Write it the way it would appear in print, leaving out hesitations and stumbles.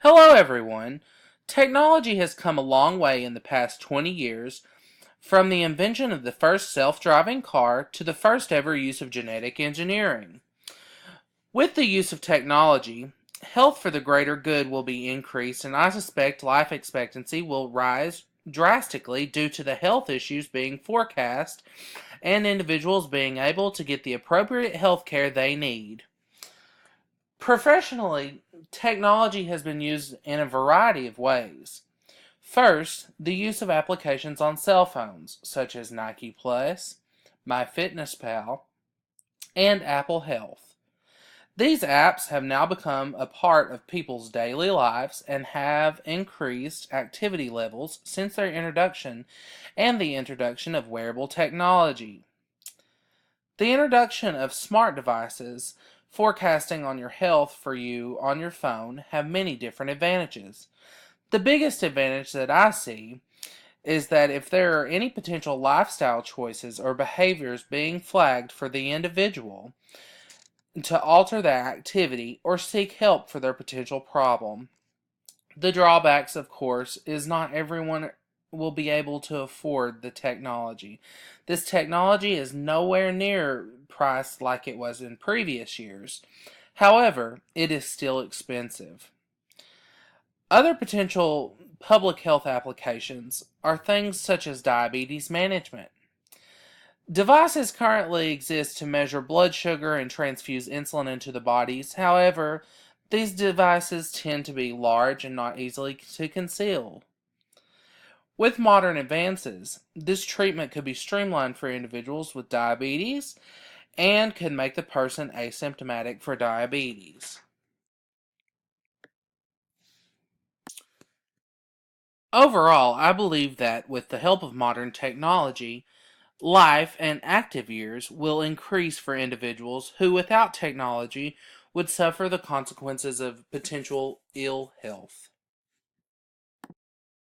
Hello, everyone. Technology has come a long way in the past 20 years, from the invention of the first self-driving car to the first ever use of genetic engineering. With the use of technology, health for the greater good will be increased, and I suspect life expectancy will rise drastically due to the health issues being forecast and individuals being able to get the appropriate health care they need. Professionally, technology has been used in a variety of ways. First, the use of applications on cell phones, such as Nike Plus, MyFitnessPal, and Apple Health. These apps have now become a part of people's daily lives and have increased activity levels since their introduction and the introduction of wearable technology. The introduction of smart devices forecasting on your health for you on your phone have many different advantages. The biggest advantage that I see is that if there are any potential lifestyle choices or behaviors being flagged for the individual to alter their activity or seek help for their potential problem. The drawbacks, of course, is not everyone will be able to afford the technology. This technology is nowhere near priced like it was in previous years. However, it is still expensive. Other potential public health applications are things such as diabetes management. Devices currently exist to measure blood sugar and transfuse insulin into the bodies. However, these devices tend to be large and not easily to conceal. With modern advances, this treatment could be streamlined for individuals with diabetes and could make the person asymptomatic for diabetes. Overall, I believe that with the help of modern technology, life and active years will increase for individuals who, without technology, would suffer the consequences of potential ill health.